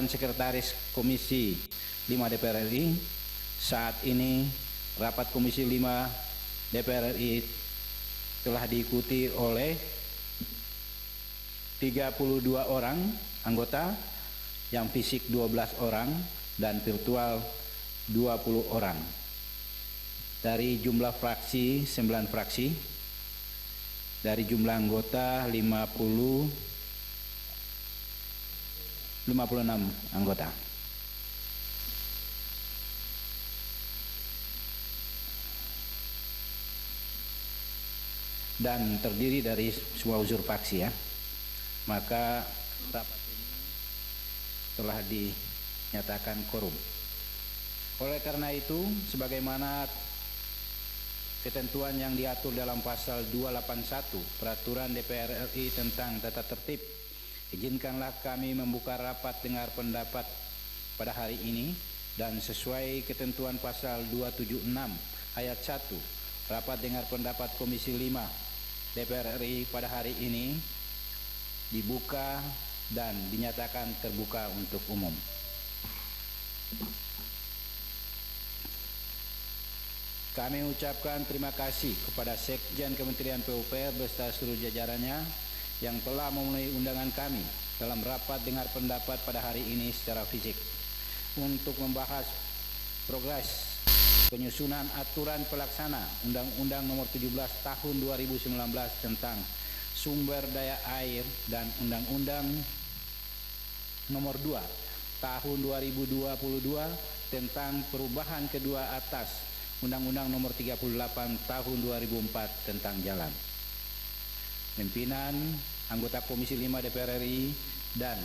Dewan Sekretaris Komisi 5 DPR RI. Saat ini rapat Komisi 5 DPR RI telah diikuti oleh 32 orang anggota, yang fisik 12 orang dan virtual 20 orang. Dari jumlah fraksi 9 fraksi, dari jumlah anggota 56 anggota. Dan terdiri dari semua unsur fraksi ya. Maka rapat ini telah dinyatakan quorum. Oleh karena itu, sebagaimana ketentuan yang diatur dalam pasal 281 Peraturan DPR RI tentang tata tertib, izinkanlah kami membuka rapat dengar pendapat pada hari ini, dan sesuai ketentuan pasal 276 ayat 1, rapat dengar pendapat Komisi 5 DPR RI pada hari ini dibuka dan dinyatakan terbuka untuk umum. Kami ucapkan terima kasih kepada Sekjen Kementerian PUPR beserta seluruh jajarannya yang telah memenuhi undangan kami dalam rapat dengar pendapat pada hari ini secara fisik untuk membahas progres penyusunan aturan pelaksana Undang-Undang Nomor 17 Tahun 2019 tentang Sumber Daya Air dan Undang-Undang Nomor 2 Tahun 2022 tentang perubahan kedua atas Undang-Undang Nomor 38 Tahun 2004 tentang Jalan. Pimpinan, anggota Komisi 5 DPR RI, dan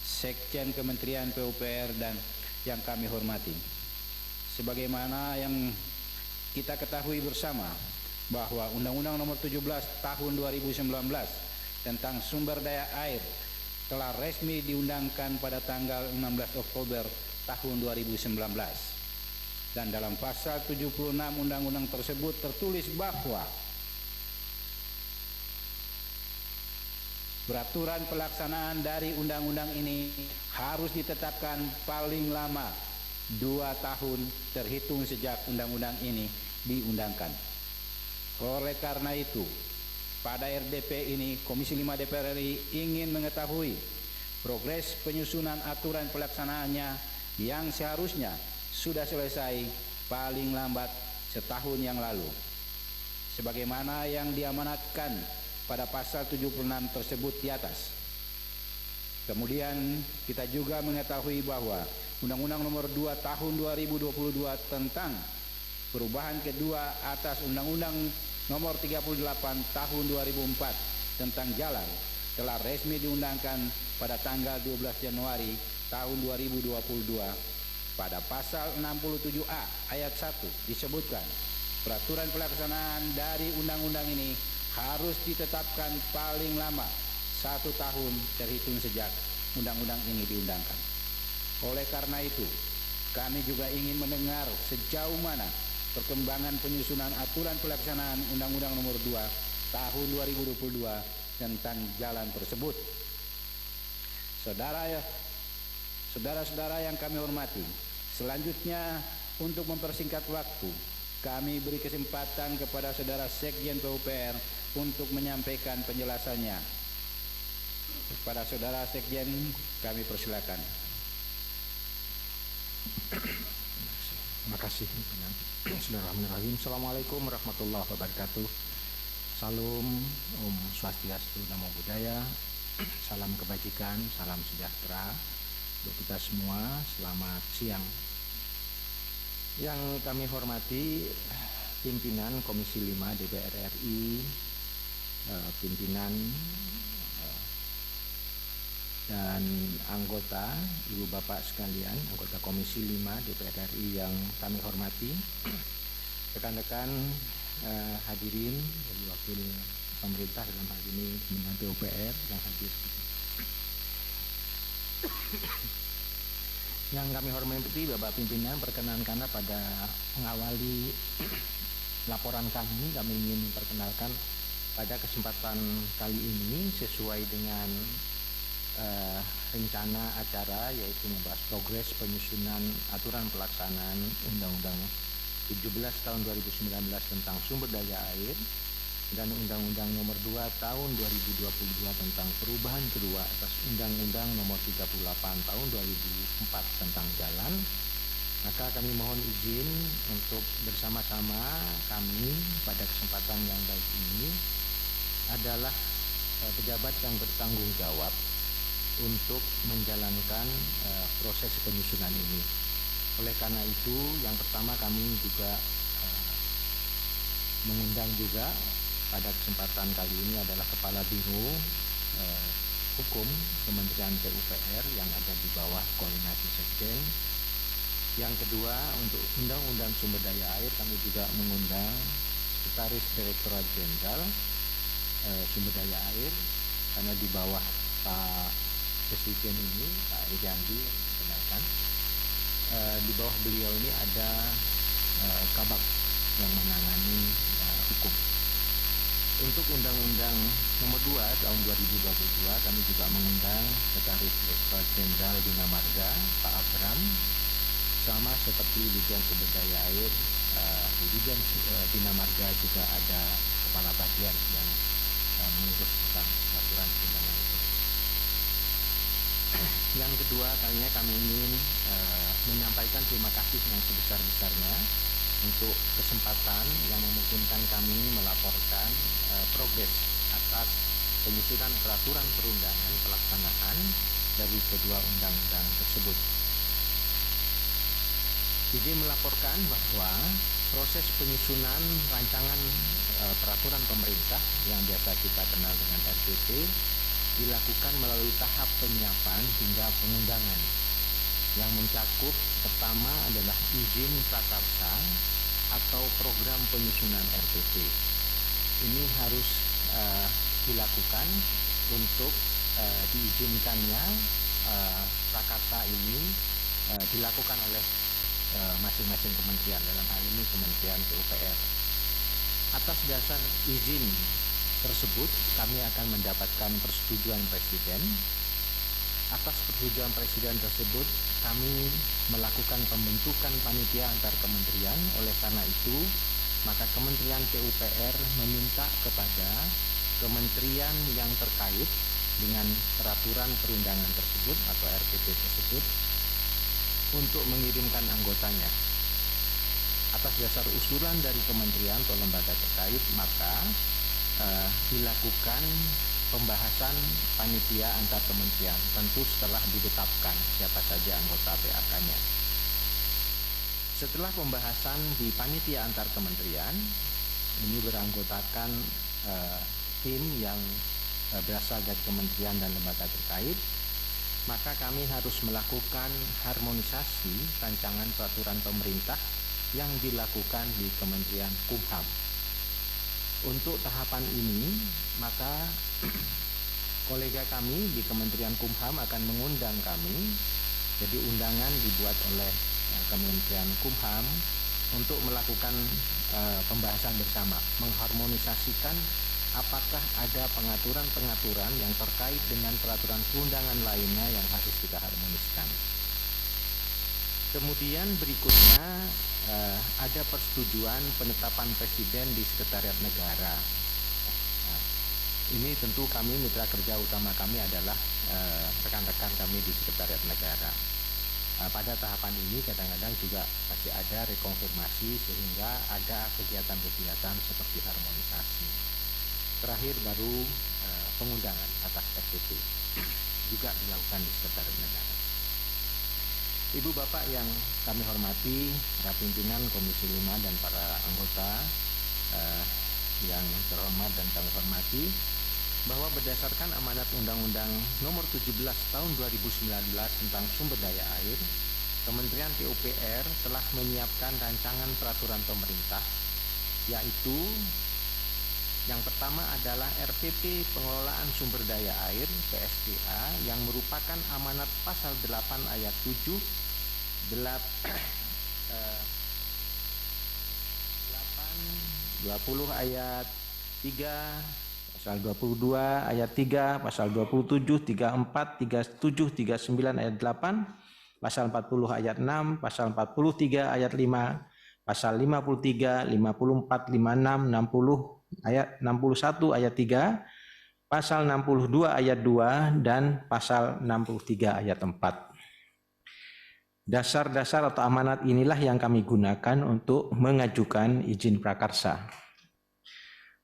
Sekjen Kementerian PUPR dan yang kami hormati. Sebagaimana yang kita ketahui bersama bahwa Undang-Undang Nomor 17 Tahun 2019 tentang Sumber Daya Air telah resmi diundangkan pada tanggal 16 Oktober tahun 2019. Dan dalam pasal 76 undang-undang tersebut tertulis bahwa peraturan pelaksanaan dari undang-undang ini harus ditetapkan paling lama 2 tahun terhitung sejak undang-undang ini diundangkan. Oleh karena itu, pada RDP ini Komisi 5 DPR RI ingin mengetahui progres penyusunan aturan pelaksanaannya yang seharusnya sudah selesai paling lambat setahun yang lalu, sebagaimana yang diamanatkan pada pasal 76 tersebut di atas. Kemudian kita juga mengetahui bahwa Undang-Undang Nomor 2 Tahun 2022 tentang perubahan kedua atas Undang-Undang Nomor 38 Tahun 2004 tentang Jalan telah resmi diundangkan pada tanggal 12 Januari tahun 2022. Pada pasal 67A ayat 1 disebutkan peraturan pelaksanaan dari undang-undang ini harus ditetapkan paling lama 1 tahun terhitung sejak undang-undang ini diundangkan. Oleh karena itu, kami juga ingin mendengar sejauh mana perkembangan penyusunan aturan pelaksanaan Undang-Undang Nomor 2 Tahun 2022 tentang Jalan tersebut. Saudara-saudara yang kami hormati, selanjutnya untuk mempersingkat waktu, kami beri kesempatan kepada Saudara Sekjen PUPR untuk menyampaikan penjelasannya. Kepada Saudara Sekjen, kami persilakan. Terima kasih. Bismillahirrahmanirrahim. Assalamualaikum warahmatullahi wabarakatuh. Salam Om Swastiastu, Namo Buddhaya. Salam kebajikan, salam sejahtera untuk kita semua. Selamat siang. Yang kami hormati pimpinan Komisi 5 DPR RI, pimpinan dan anggota, Ibu Bapak sekalian, anggota Komisi 5 DPR RI yang kami hormati, rekan-rekan hadirin dari wakil pemerintah dalam hal ini Kementerian PUPR yang hadir. Yang kami hormati Bapak Pimpinan, perkenankanlah pada mengawali laporan kami ingin memperkenalkan pada kesempatan kali ini sesuai dengan rencana acara, yaitu membahas progres penyusunan aturan pelaksanaan Undang-Undang 17 tahun 2019 tentang sumber daya air dan Undang-Undang Nomor 2 tahun 2022 tentang perubahan kedua atas Undang-Undang Nomor 38 tahun 2004 tentang jalan, maka kami mohon izin untuk bersama-sama kami pada kesempatan yang baik ini adalah pejabat yang bertanggung jawab untuk menjalankan proses penyusunan ini. Oleh karena itu, yang pertama kami juga mengundang juga pada kesempatan kali ini adalah Kepala Biro Hukum Kementerian PUPR yang ada di bawah koordinasi Sekjen. Yang kedua, untuk Undang-Undang Sumber Daya Air kami juga mengundang Sekretaris Direktorat Jenderal Sumber Daya Air, karena di bawah Pak Presiden ini, Pak Iriandi, kenalkan, di bawah beliau ini ada Kabak yang menangani hukum. Untuk Undang-Undang Nomor 2 tahun 2022 kami juga mengundang Sekretaris Direktorat Jenderal Bina Marga, Pak Abram, sama seperti Dirjen Sumber Daya Air, di Dirjen Bina Marga juga ada Kepala Bagian yang mengurus tentang peraturan undangan itu. Yang kedua, kalinya kami ingin menyampaikan terima kasih yang sebesar-besarnya untuk kesempatan yang memungkinkan kami melaporkan progres atas penyusunan peraturan perundangan pelaksanaan dari kedua undang-undang tersebut. Izin melaporkan bahwa proses penyusunan rancangan peraturan pemerintah yang biasa kita kenal dengan RPP dilakukan melalui tahap penyiapan hingga pengundangan yang mencakup pertama adalah izin prakarsa atau program penyusunan RPP. Ini harus dilakukan untuk diizinkannya prakarsa ini dilakukan oleh masing-masing kementerian, dalam hal ini Kementerian PUPR. Atas dasar izin tersebut kami akan mendapatkan persetujuan Presiden. Atas persetujuan Presiden tersebut kami melakukan pembentukan panitia antar kementerian. Oleh karena itu maka Kementerian PUPR meminta kepada kementerian yang terkait dengan peraturan perundangan tersebut atau RPP tersebut untuk mengirimkan anggotanya. Atas dasar usulan dari kementerian atau lembaga terkait, maka dilakukan pembahasan panitia antar kementerian, tentu setelah ditetapkan siapa saja anggota PAK-nya. Setelah pembahasan di panitia antar kementerian, ini beranggotakan tim yang berasal dari kementerian dan lembaga terkait, maka kami harus melakukan harmonisasi rancangan peraturan pemerintah yang dilakukan di Kementerian Kumham. Untuk tahapan ini, maka kolega kami di Kementerian Kumham akan mengundang kami. Jadi undangan dibuat oleh Kementerian Kumham untuk melakukan pembahasan bersama, mengharmonisasikan apakah ada pengaturan-pengaturan yang terkait dengan peraturan perundangan lainnya yang harus kita harmoniskan. Kemudian berikutnya ada persetujuan penetapan Presiden di Sekretariat Negara. Ini tentu kami, mitra kerja utama kami adalah rekan-rekan kami di Sekretariat Negara. Pada tahapan ini kadang-kadang juga masih ada rekonfirmasi sehingga ada kegiatan-kegiatan seperti harmonisasi. Terakhir baru pengundangan atas RPP juga dilakukan di Sekretariat Negara. Ibu Bapak yang kami hormati, para pimpinan Komisi 5 dan para anggota yang terhormat dan kami hormati, bahwa berdasarkan amanat Undang-Undang Nomor 17 Tahun 2019 tentang Sumber Daya Air, Kementerian PUPR telah menyiapkan rancangan peraturan pemerintah, yaitu yang pertama adalah RPP Pengelolaan Sumber Daya Air (PSDA) yang merupakan amanat pasal 8 ayat 7, 20 ayat 3, pasal 22 ayat 3, pasal 27, 34, 37, 39 ayat 8, pasal 40 ayat 6, pasal 43 ayat 5, pasal 53, 54, 56, 60 ayat 61 ayat 3, pasal 62 ayat 2 dan pasal 63 ayat 4. Dasar-dasar atau amanat inilah yang kami gunakan untuk mengajukan izin prakarsa.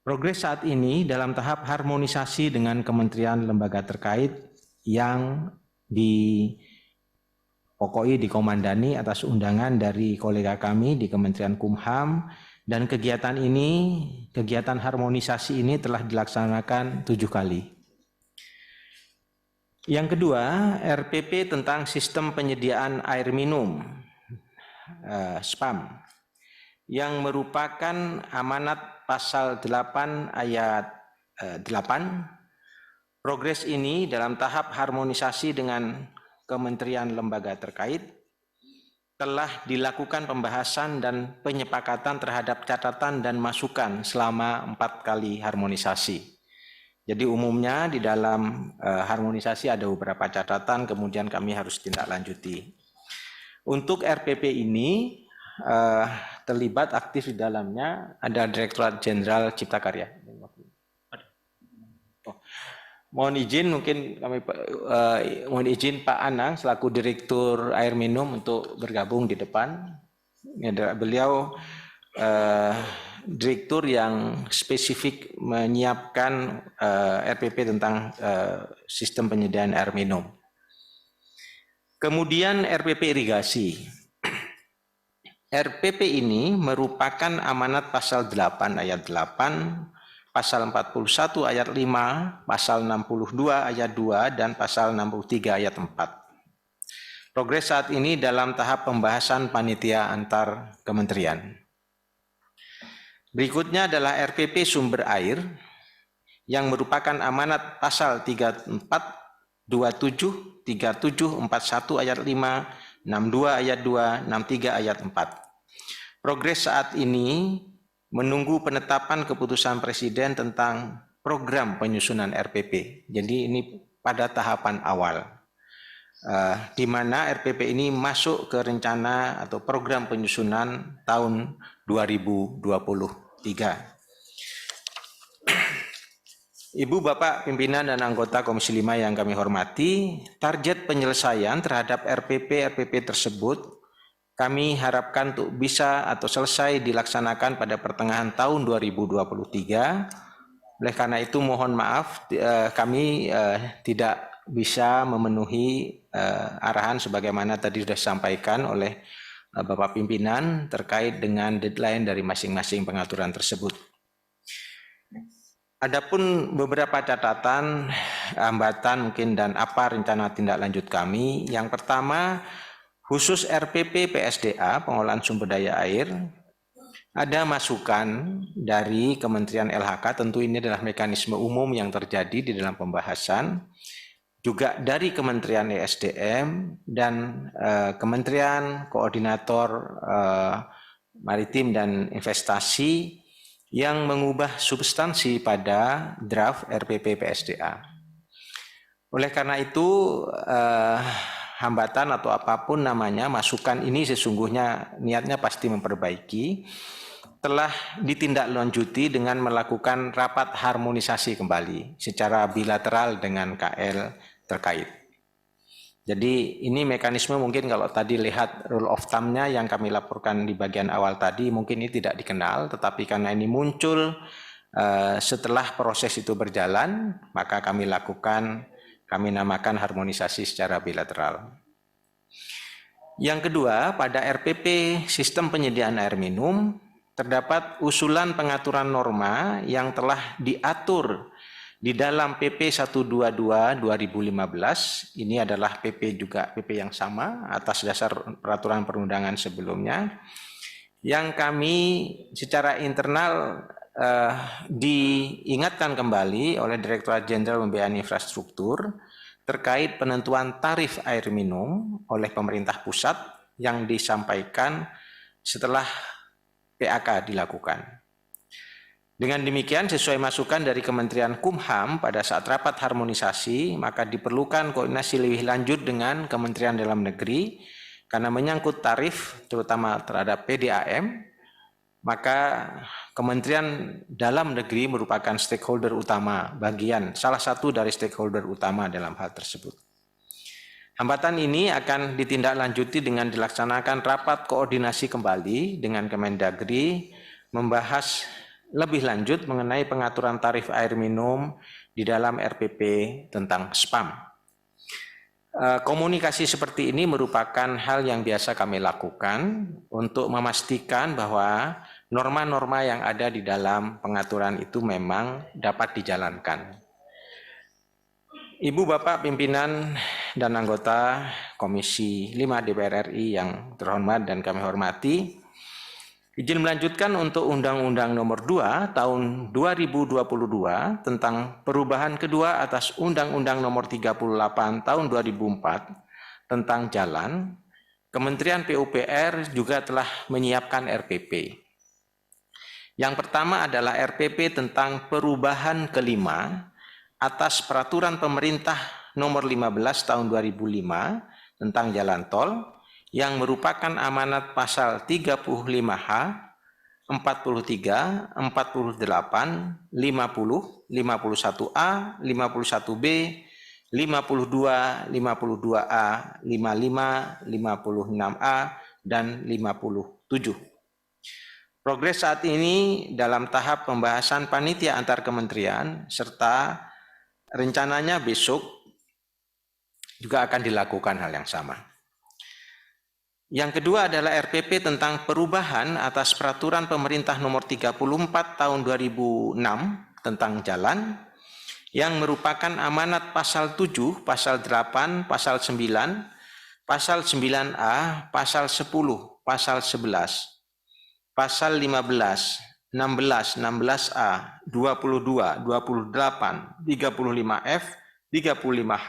Progres saat ini dalam tahap harmonisasi dengan kementerian lembaga terkait yang dipokoi dikomandani atas undangan dari kolega kami di Kementerian Kumham, dan kegiatan harmonisasi ini telah dilaksanakan 7 kali. Yang kedua, RPP tentang sistem penyediaan air minum, SPAM, yang merupakan amanat pasal 8 ayat 8. Progres ini dalam tahap harmonisasi dengan kementerian lembaga terkait telah dilakukan pembahasan dan penyepakatan terhadap catatan dan masukan selama 4 kali harmonisasi. Jadi umumnya di dalam harmonisasi ada beberapa catatan, kemudian kami harus tindak lanjuti. Untuk RPP ini terlibat aktif di dalamnya ada Direktorat Jenderal Cipta Karya. Mohon izin mungkin kami mohon izin Pak Anang selaku Direktur Air Minum untuk bergabung di depan. Beliau direktur yang spesifik menyiapkan RPP tentang sistem penyediaan air minum. Kemudian RPP irigasi. RPP ini merupakan amanat pasal 8 ayat 8, pasal 41 ayat 5, pasal 62 ayat 2, dan pasal 63 ayat 4. Progres saat ini dalam tahap pembahasan panitia antar kementerian. Berikutnya adalah RPP sumber air yang merupakan amanat pasal 34, 27, 37, 41 ayat 5, 62 ayat 2, 63 ayat 4. Progres saat ini menunggu penetapan keputusan Presiden tentang program penyusunan RPP. Jadi ini pada tahapan awal, di mana RPP ini masuk ke rencana atau program penyusunan tahun 2023. Ibu, Bapak, pimpinan dan anggota Komisi 5 yang kami hormati, target penyelesaian terhadap RPP tersebut kami harapkan untuk bisa atau selesai dilaksanakan pada pertengahan tahun 2023. Oleh karena itu mohon maaf kami tidak bisa memenuhi arahan sebagaimana tadi sudah disampaikan oleh Bapak pimpinan terkait dengan deadline dari masing-masing pengaturan tersebut. Adapun beberapa catatan, hambatan mungkin dan apa rencana tindak lanjut kami. Yang pertama, khusus RPP PSDA, pengolahan sumber daya air, ada masukan dari Kementerian LHK, tentu ini adalah mekanisme umum yang terjadi di dalam pembahasan, juga dari Kementerian ESDM dan Kementerian Koordinator Maritim dan Investasi, yang mengubah substansi pada draft RPP PSDA. Oleh karena itu, hambatan atau apapun namanya, masukan ini sesungguhnya niatnya pasti memperbaiki, telah ditindaklanjuti dengan melakukan rapat harmonisasi kembali secara bilateral dengan KL terkait. Jadi ini mekanisme mungkin kalau tadi lihat rule of thumb-nya yang kami laporkan di bagian awal tadi mungkin ini tidak dikenal, tetapi karena ini muncul setelah proses itu berjalan, maka kami namakan harmonisasi secara bilateral. Yang kedua, pada RPP sistem penyediaan air minum terdapat usulan pengaturan norma yang telah diatur di dalam PP 122 2015, ini adalah PP yang sama atas dasar peraturan perundangan sebelumnya, yang kami secara internal diingatkan kembali oleh Direktorat Jenderal Pembiayaan Infrastruktur terkait penentuan tarif air minum oleh pemerintah pusat yang disampaikan setelah PAK dilakukan. Dengan demikian, sesuai masukan dari Kementerian Kumham pada saat rapat harmonisasi, maka diperlukan koordinasi lebih lanjut dengan Kementerian Dalam Negeri karena menyangkut tarif terutama terhadap PDAM, maka Kementerian Dalam Negeri merupakan stakeholder utama, salah satu dari stakeholder utama dalam hal tersebut. Hambatan ini akan ditindaklanjuti dengan dilaksanakan rapat koordinasi kembali dengan Kemendagri, membahas lebih lanjut mengenai pengaturan tarif air minum di dalam RPP tentang spam. Komunikasi seperti ini merupakan hal yang biasa kami lakukan untuk memastikan bahwa norma-norma yang ada di dalam pengaturan itu memang dapat dijalankan. Ibu, Bapak, pimpinan dan anggota Komisi 5 DPR RI yang terhormat dan kami hormati, izin melanjutkan untuk Undang-Undang Nomor 2 Tahun 2022 tentang perubahan kedua atas Undang-Undang Nomor 38 Tahun 2004 tentang jalan, Kementerian PUPR juga telah menyiapkan RPP. Yang pertama adalah RPP tentang perubahan kelima atas Peraturan Pemerintah Nomor 15 Tahun 2005 tentang jalan tol, yang merupakan amanat pasal 35H, 43, 48, 50, 51A, 51B, 52, 52A, 55, 56A, dan 57. Progres saat ini dalam tahap pembahasan panitia antar kementerian, serta rencananya besok juga akan dilakukan hal yang sama. Yang kedua adalah RPP tentang perubahan atas Peraturan Pemerintah Nomor 34 Tahun 2006 tentang jalan, yang merupakan amanat pasal 7, pasal 8, pasal 9, pasal 9A, pasal 10, pasal 11, pasal 15, 16, 16A, 22, 28, 35F, 35H,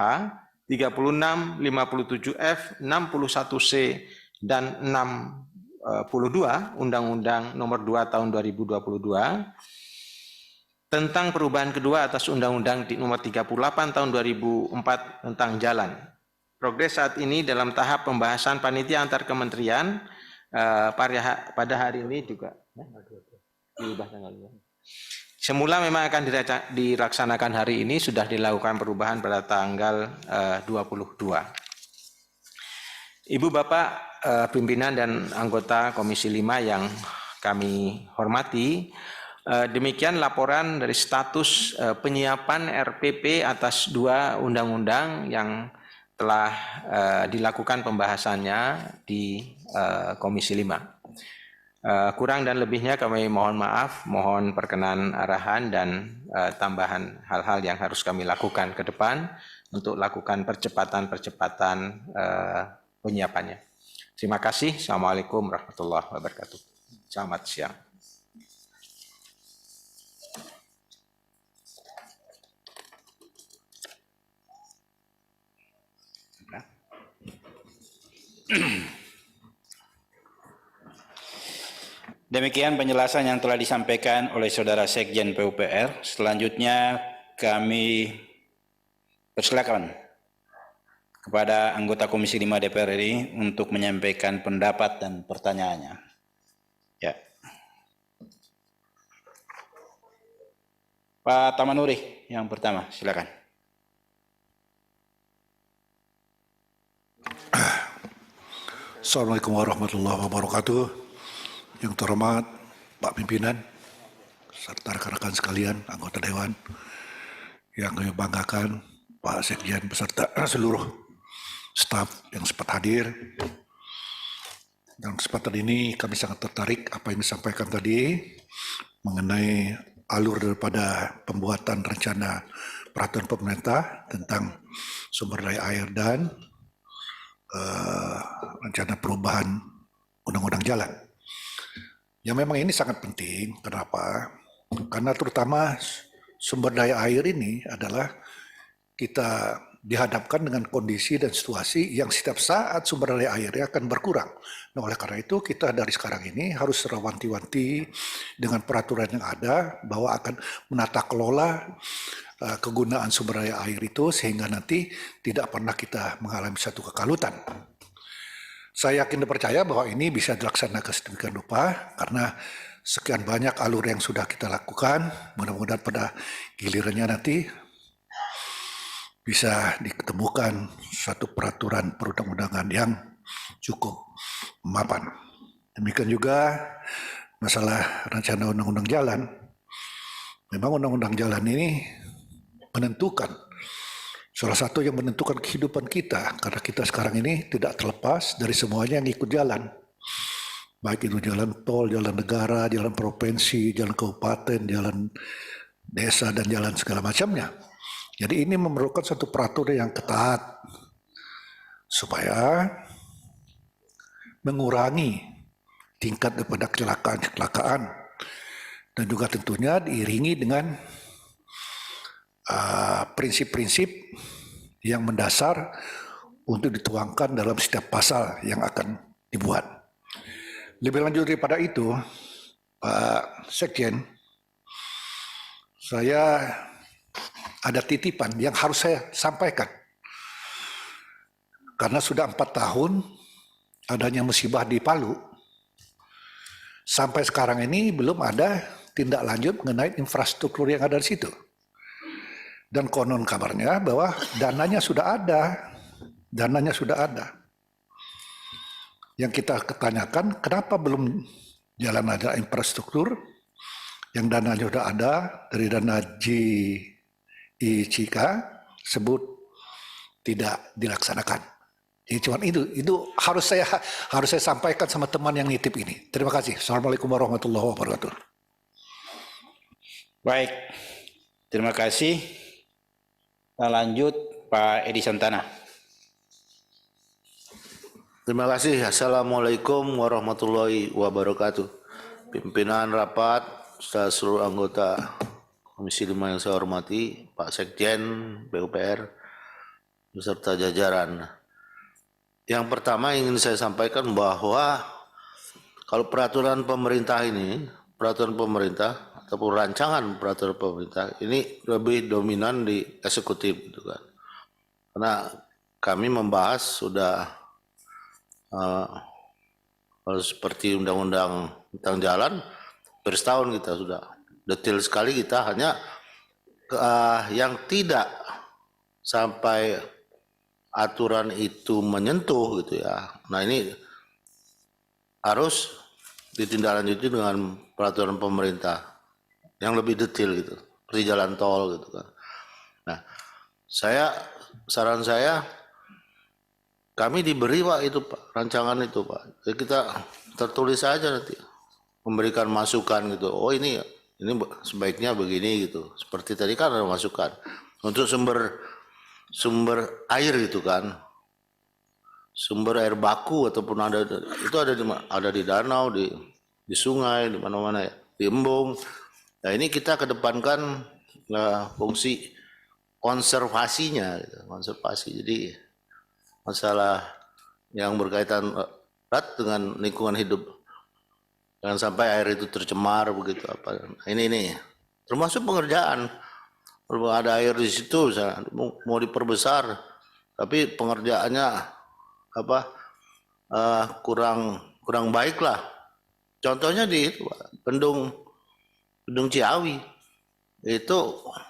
36, 57F, 61C, dan 62 Undang-Undang Nomor 2 Tahun 2022 tentang perubahan kedua atas Undang-Undang Nomor 38 Tahun 2004 tentang jalan. Progres saat ini dalam tahap pembahasan panitia antar kementerian. Pada hari ini juga semula memang akan dilaksanakan hari ini, sudah dilakukan perubahan pada tanggal 22. Ibu, Bapak, pimpinan dan anggota Komisi 5 yang kami hormati, demikian laporan dari status penyiapan RPP atas dua undang-undang yang telah dilakukan pembahasannya di Komisi 5. Kurang dan lebihnya kami mohon maaf, mohon perkenan arahan dan tambahan hal-hal yang harus kami lakukan ke depan untuk lakukan percepatan penyiapannya. Terima kasih. Assalamualaikum warahmatullahi wabarakatuh. Selamat siang. Demikian penjelasan yang telah disampaikan oleh Saudara Sekjen PUPR. Selanjutnya kami persilakan kepada anggota Komisi 5 DPR RI untuk menyampaikan pendapat dan pertanyaannya. Ya. Pak Tamanuri yang pertama, silakan. Assalamualaikum warahmatullahi wabarakatuh. Yang terhormat Pak Pimpinan, serta rekan-rekan sekalian, anggota Dewan, yang kami banggakan, Pak Sekjen beserta seluruh staf yang sempat hadir. Dalam kesempatan ini kami sangat tertarik apa yang disampaikan tadi mengenai alur daripada pembuatan rencana peraturan pemerintah tentang sumber daya air dan rencana perubahan undang-undang jalan. Ya memang ini sangat penting. Kenapa? Karena terutama sumber daya air ini adalah kita dihadapkan dengan kondisi dan situasi yang setiap saat sumber daya airnya akan berkurang. Nah, oleh karena itu kita dari sekarang ini harus wanti-wanti dengan peraturan yang ada bahwa akan menata kelola kegunaan sumber daya air itu sehingga nanti tidak pernah kita mengalami satu kekalutan. Saya yakin dan percaya bahwa ini bisa dilaksanakan sedemikian rupa karena sekian banyak alur yang sudah kita lakukan. Mudah-mudahan pada gilirannya nanti bisa ditemukan satu peraturan perundang-undangan yang cukup mapan. Demikian juga masalah rencana undang-undang jalan. Memang undang-undang jalan ini menentukan, salah satu yang menentukan kehidupan kita, karena kita sekarang ini tidak terlepas dari semuanya yang ikut jalan. Baik itu jalan tol, jalan negara, jalan provinsi, jalan kabupaten, jalan desa, dan jalan segala macamnya. Jadi ini memerlukan satu peraturan yang ketat supaya mengurangi tingkat daripada kecelakaan dan juga tentunya diiringi dengan prinsip-prinsip yang mendasar untuk dituangkan dalam setiap pasal yang akan dibuat. Lebih lanjut daripada itu, Pak Sekjen, saya ada titipan yang harus saya sampaikan. Karena sudah 4 tahun adanya musibah di Palu, sampai sekarang ini belum ada tindak lanjut mengenai infrastruktur yang ada di situ. Dan konon kabarnya bahwa dananya sudah ada. Yang kita tanyakan, kenapa belum jalan ada infrastruktur yang dananya sudah ada dari dana GICK sebut tidak dilaksanakan. Jadi cuma itu harus saya sampaikan sama teman yang nitip ini. Terima kasih. Assalamualaikum warahmatullahi wabarakatuh. Baik, terima kasih. Lanjut Pak Edi Santana. Terima kasih. Assalamualaikum warahmatullahi wabarakatuh. Pimpinan rapat, seluruh anggota Komisi 5 yang saya hormati, Pak Sekjen PUPR, beserta jajaran. Yang pertama ingin saya sampaikan bahwa kalau peraturan pemerintah ini, peraturan pemerintah ataupun rancangan peraturan pemerintah ini lebih dominan di eksekutif gitu kan. Karena kami membahas sudah kalau seperti undang-undang tentang jalan per setahun kita sudah detail sekali, kita hanya yang tidak sampai aturan itu menyentuh gitu ya. Nah ini harus ditindaklanjuti dengan peraturan pemerintah yang lebih detail gitu, seperti jalan tol gitu kan. Nah, saran saya, kami diberi Pak itu Pak, rancangan itu Pak. Jadi kita tertulis saja nanti, memberikan masukan gitu. Oh ini sebaiknya begini gitu. Seperti tadi kan ada masukan untuk sumber air gitu kan, sumber air baku ataupun itu ada di danau, di sungai, di mana-mana ya, di embung. Nah ini kita kedepankan fungsi konservasinya, gitu. Konservasi. Jadi masalah yang berkaitan erat dengan lingkungan hidup, jangan sampai air itu tercemar begitu apa. Nah, ini termasuk pengerjaan. Kalau ada air di situ, mau diperbesar, tapi pengerjaannya kurang baik lah. Contohnya di Bendung Ciawi itu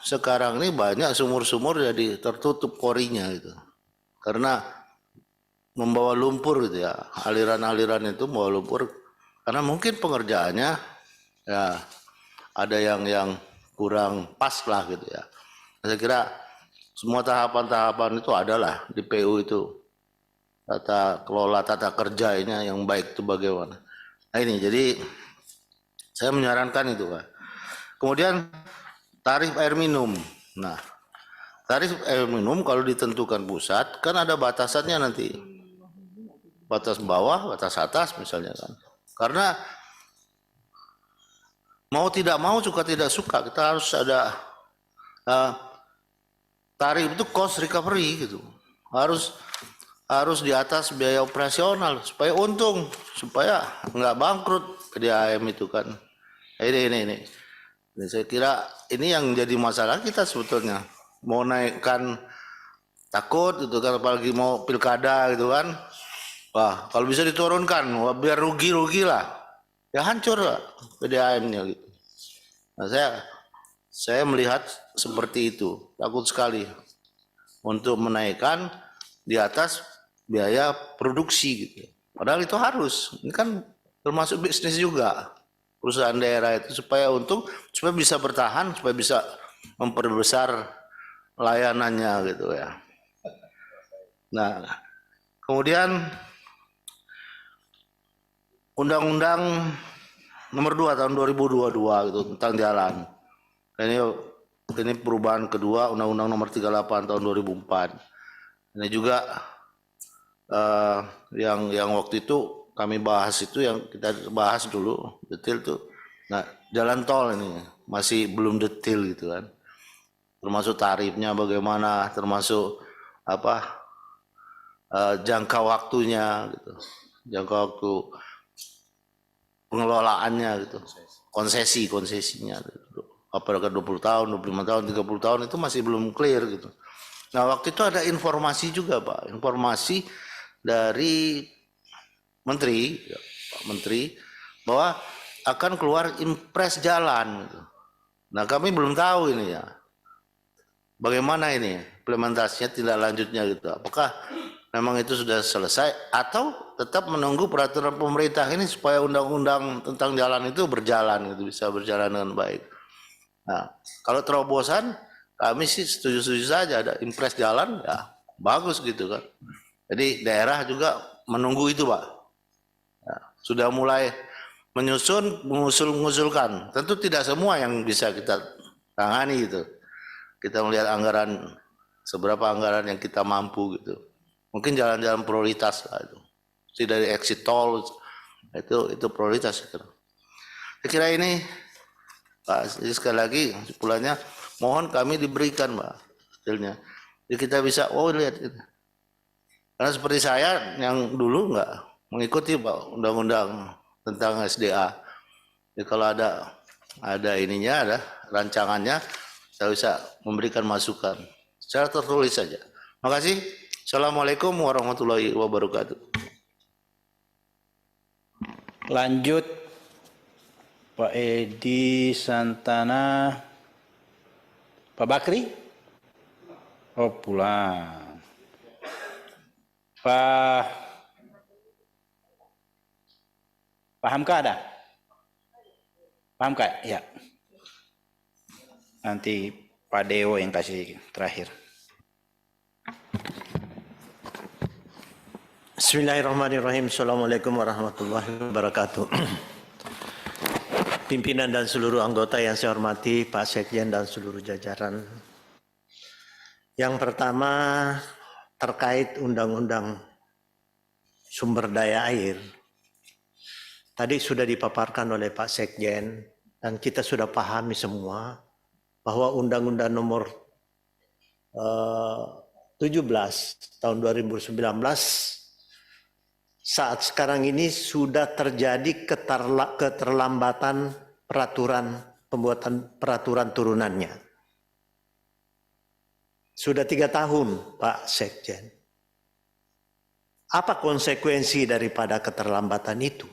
sekarang ini banyak sumur-sumur jadi tertutup korinya gitu, karena membawa lumpur gitu ya, aliran-aliran itu membawa lumpur karena mungkin pengerjaannya ya ada yang kurang pas lah gitu ya. Saya kira semua tahapan-tahapan itu adalah di PU itu, tata kelola tata kerjanya yang baik itu bagaimana. Nah ini jadi saya menyarankan itu Pak. Kemudian tarif air minum. Nah, tarif air minum kalau ditentukan pusat kan ada batasannya nanti. Batas bawah, batas atas misalnya kan. Karena mau tidak mau, suka tidak suka, kita harus ada tarif itu cost recovery gitu. Harus di atas biaya operasional supaya untung, supaya nggak bangkrut PDAM itu kan. Ini saya kira ini yang jadi masalah kita sebetulnya. Mau naikkan takut gitu kan, apalagi mau pilkada gitu kan. Wah, kalau bisa diturunkan, wah, biar rugi lah. Ya hancur lah PDAM-nya gitu. Nah, saya melihat seperti itu, takut sekali untuk menaikkan di atas biaya produksi gitu. Padahal itu harus, ini kan termasuk bisnis juga perusahaan daerah itu supaya untung, supaya bisa bertahan, supaya bisa memperbesar layanannya gitu ya. Nah, kemudian Undang-Undang Nomor 2 tahun 2022 gitu tentang jalan. Ini perubahan kedua Undang-Undang Nomor 38 tahun 2004. Ini juga yang waktu itu kami bahas itu, yang kita bahas dulu detail tuh. Nah, jalan tol ini masih belum detail gitu kan. Termasuk tarifnya bagaimana, termasuk jangka waktunya gitu. Jangka waktu pengelolaannya gitu. Konsesinya gitu. Apakah 20 tahun, 25 tahun, 30 tahun itu masih belum clear gitu. Nah, waktu itu ada informasi juga, Pak. Informasi dari Pak Menteri bahwa akan keluar impres jalan gitu. Nah, kami belum tahu ini ya. Bagaimana ini implementasinya, tindak lanjutnya gitu. Apakah memang itu sudah selesai atau tetap menunggu peraturan pemerintah ini supaya undang-undang tentang jalan itu berjalan gitu, bisa berjalan dengan baik. Nah, kalau terobosan kami sih setuju-setuju saja, ada impres jalan ya bagus gitu kan. Jadi daerah juga menunggu itu, Pak. Ya, sudah mulai mengusulkan. Tentu tidak semua yang bisa kita tangani gitu. Kita melihat anggaran, seberapa anggaran yang kita mampu gitu. Mungkin jalan-jalan prioritas lah itu. Dari exit tol itu prioritas. Saya kira ini, Pak, sekali lagi kesimpulannya, mohon kami diberikan, Pak, detailnya. Jadi kita bisa, lihat ini. Karena seperti saya yang dulu nggak mengikuti, Pak, undang-undang tentang SDA. Jadi kalau ada ininya, ada rancangannya, saya bisa memberikan masukan secara tertulis saja. Terima kasih. Assalamualaikum warahmatullahi wabarakatuh. Lanjut Pak Edi Santana. Pak Bakri? Oh, pulang. Pak Hamka ada? Pak Hamka? Ya. Nanti Pak Dewo yang kasih terakhir. Bismillahirrahmanirrahim. Assalamualaikum warahmatullahi wabarakatuh. Pimpinan dan seluruh anggota yang saya hormati, Pak Sekjen dan seluruh jajaran. Yang pertama terkait Undang-Undang Sumber Daya Air. Tadi sudah dipaparkan oleh Pak Sekjen dan kita sudah pahami semua bahwa Undang-Undang Nomor 17 tahun 2019 saat sekarang ini sudah terjadi keterlambatan pembuatan peraturan turunannya. Sudah 3 tahun, Pak Sekjen. Apa konsekuensi daripada keterlambatan itu?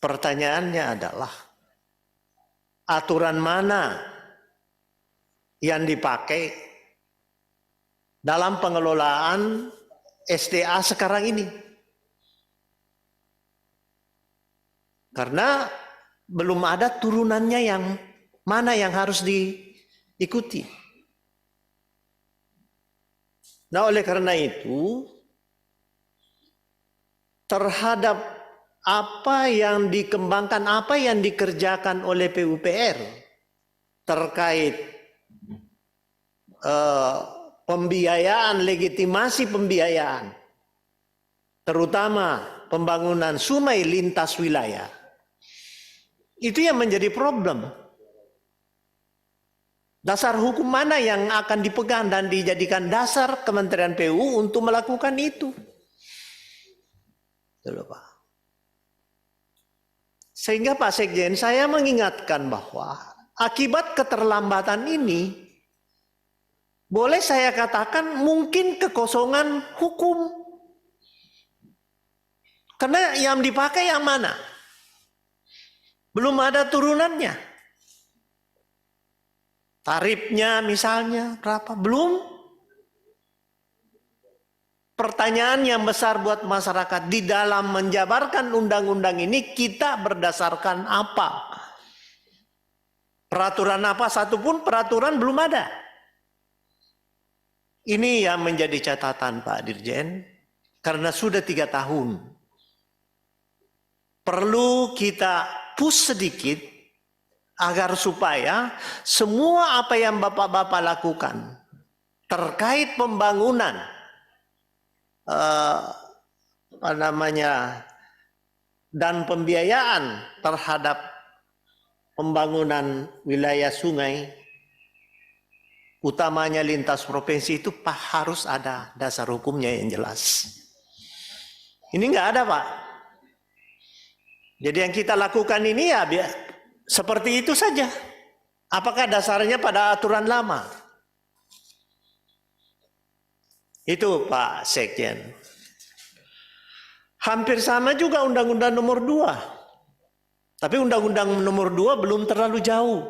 Pertanyaannya adalah, aturan mana yang dipakai dalam pengelolaan SDA sekarang ini? Karena belum ada turunannya yang mana yang harus diikuti. Nah, oleh karena itu, terhadap apa yang dikembangkan, apa yang dikerjakan oleh PUPR terkait pembiayaan, legitimasi pembiayaan, terutama pembangunan sungai lintas wilayah, itu yang menjadi problem. Dasar hukum mana yang akan dipegang dan dijadikan dasar Kementerian PU untuk melakukan itu? Betul, Pak. Sehingga Pak Sekjen, saya mengingatkan bahwa akibat keterlambatan ini, boleh saya katakan mungkin kekosongan hukum. Karena yang dipakai yang mana? Belum ada turunannya. Tarifnya misalnya berapa? Belum. Pertanyaan yang besar buat masyarakat, di dalam menjabarkan undang-undang ini kita berdasarkan apa? Peraturan apa? Satupun peraturan belum ada. Ini yang menjadi catatan Pak Dirjen, karena sudah 3 tahun. Perlu kita push sedikit agar supaya semua apa yang Bapak-Bapak lakukan terkait pembangunan dan pembiayaan terhadap pembangunan wilayah sungai, utamanya lintas provinsi, itu harus ada dasar hukumnya yang jelas. Ini nggak ada, Pak. Jadi yang kita lakukan ini ya seperti itu saja. Apakah dasarnya pada aturan lama? Itu Pak Sekjen. Hampir sama juga Undang-Undang Nomor 2. Tapi Undang-Undang Nomor 2 belum terlalu jauh.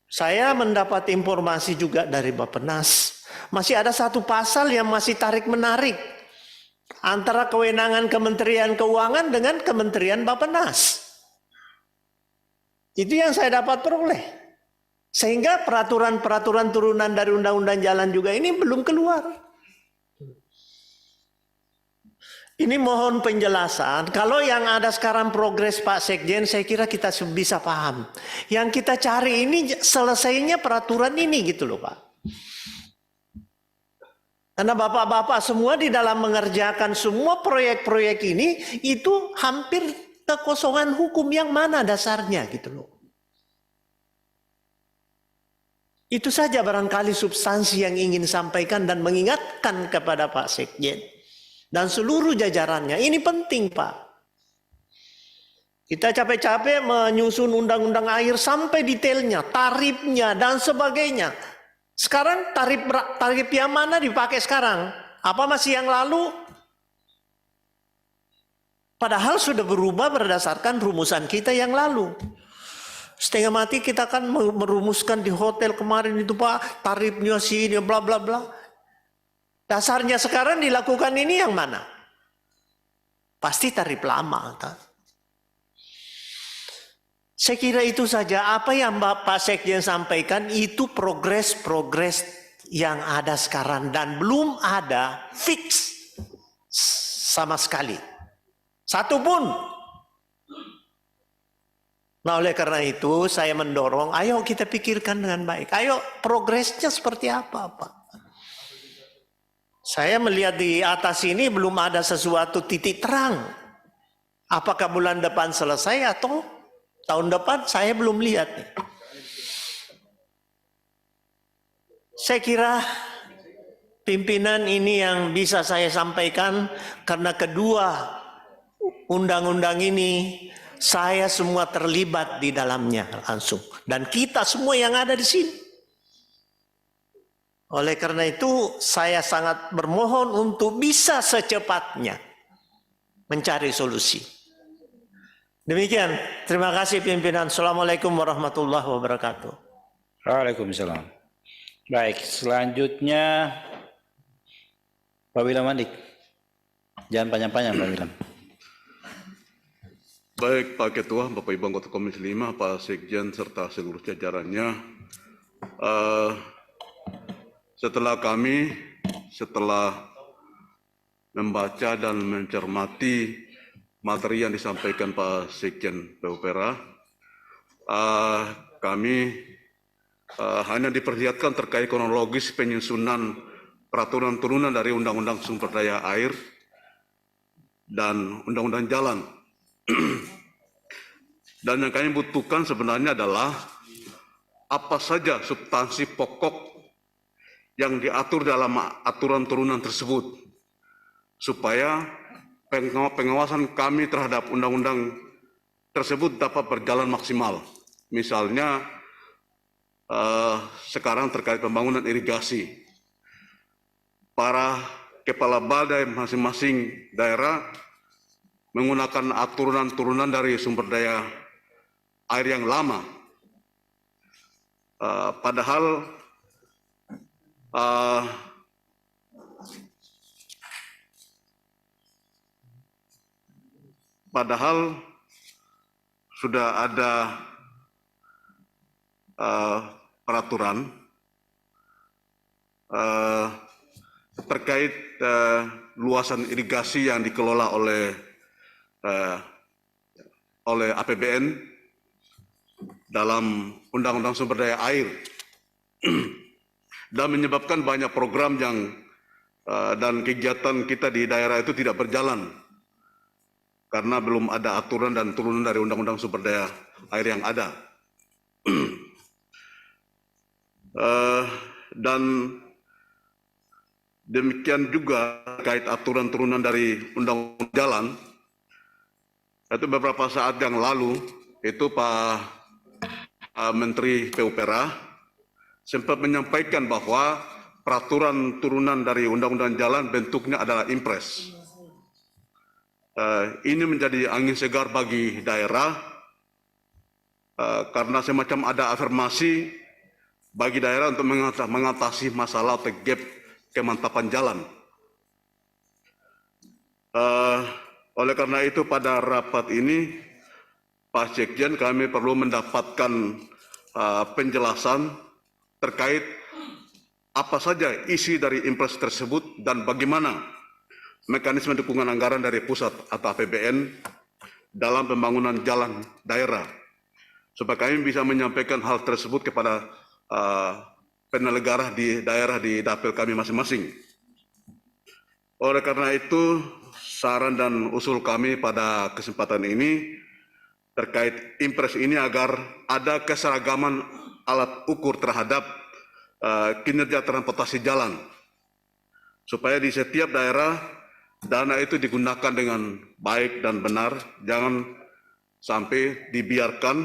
Saya mendapat informasi juga dari Bappenas. Masih ada satu pasal yang masih tarik-menarik antara kewenangan Kementerian Keuangan dengan Kementerian Bappenas. Itu yang saya dapat peroleh. Sehingga peraturan-peraturan turunan dari Undang-Undang Jalan juga ini belum keluar. Ini mohon penjelasan. Kalau yang ada sekarang progres Pak Sekjen, saya kira kita bisa paham. Yang kita cari ini selesainya peraturan ini gitu loh Pak. Karena bapak-bapak semua di dalam mengerjakan semua proyek-proyek ini, itu hampir kekosongan hukum yang mana dasarnya gitu loh. Itu saja barangkali substansi yang ingin sampaikan dan mengingatkan kepada Pak Sekjen dan seluruh jajarannya. Ini penting Pak. Kita capek-capek menyusun undang-undang air sampai detailnya, tarifnya dan sebagainya. Sekarang tarif yang mana dipakai sekarang? Apa masih yang lalu? Padahal sudah berubah berdasarkan rumusan kita yang lalu. Setengah mati kita kan merumuskan di hotel kemarin itu Pak, tarifnya sini bla bla bla. Dasarnya sekarang dilakukan ini yang mana? Pasti tarif lama. Saya kira itu saja. Apa yang Pak Sekjen sampaikan itu progres-progres yang ada sekarang dan belum ada fix sama sekali. Satu pun. Nah oleh karena itu saya mendorong, ayo kita pikirkan dengan baik. Ayo progresnya seperti apa Pak? Saya melihat di atas ini belum ada sesuatu titik terang. Apakah bulan depan selesai atau tahun depan, saya belum lihat. Saya kira pimpinan ini yang bisa saya sampaikan, karena kedua undang-undang ini saya semua terlibat di dalamnya langsung. Dan kita semua yang ada di sini. Oleh karena itu saya sangat bermohon untuk bisa secepatnya mencari solusi. Demikian, terima kasih pimpinan. Assalamualaikum warahmatullahi wabarakatuh. Waalaikumsalam. Baik, selanjutnya Pak Wilam Mandik. Jangan panjang-panjang Pak Wilam. Baik Pak Ketua, Bapak Ibu anggota Komisi 5, Pak Sekjen serta seluruh jajarannya. Setelah membaca dan mencermati materi yang disampaikan Pak Sekjen PUPera, kami hanya diperlihatkan terkait kronologis penyusunan peraturan turunan dari Undang-Undang Sumber Daya Air dan Undang-Undang Jalan. Dan yang kami butuhkan sebenarnya adalah apa saja substansi pokok yang diatur dalam aturan turunan tersebut, supaya pengawasan kami terhadap undang-undang tersebut dapat berjalan maksimal. Misalnya, sekarang terkait pembangunan irigasi, para kepala balai masing-masing daerah menggunakan aturan-turunan dari sumber daya air yang lama. Padahal sudah ada peraturan terkait luasan irigasi yang dikelola oleh APBN dalam Undang-Undang Sumber Daya Air dan menyebabkan banyak program yang dan kegiatan kita di daerah itu tidak berjalan karena belum ada aturan dan turunan dari Undang-Undang Sumber Daya Air yang ada. Dan demikian juga terkait aturan turunan dari Undang-Undang Jalan, itu beberapa saat yang lalu itu Pak Menteri PUPR sempat menyampaikan bahwa peraturan turunan dari Undang-Undang Jalan bentuknya adalah impres. Ini menjadi angin segar bagi daerah karena semacam ada afirmasi bagi daerah untuk mengatasi masalah atau gap kemantapan jalan. Oleh karena itu pada rapat ini Pak Sekjen kami perlu mendapatkan penjelasan terkait apa saja isi dari impres tersebut dan bagaimana mekanisme dukungan anggaran dari pusat atau APBN dalam pembangunan jalan daerah, supaya kami bisa menyampaikan hal tersebut kepada penyelenggara di daerah di dapil kami masing-masing. Oleh karena itu, saran dan usul kami pada kesempatan ini terkait impres ini agar ada keseragaman alat ukur terhadap kinerja transportasi jalan, supaya di setiap daerah dana itu digunakan dengan baik dan benar, jangan sampai dibiarkan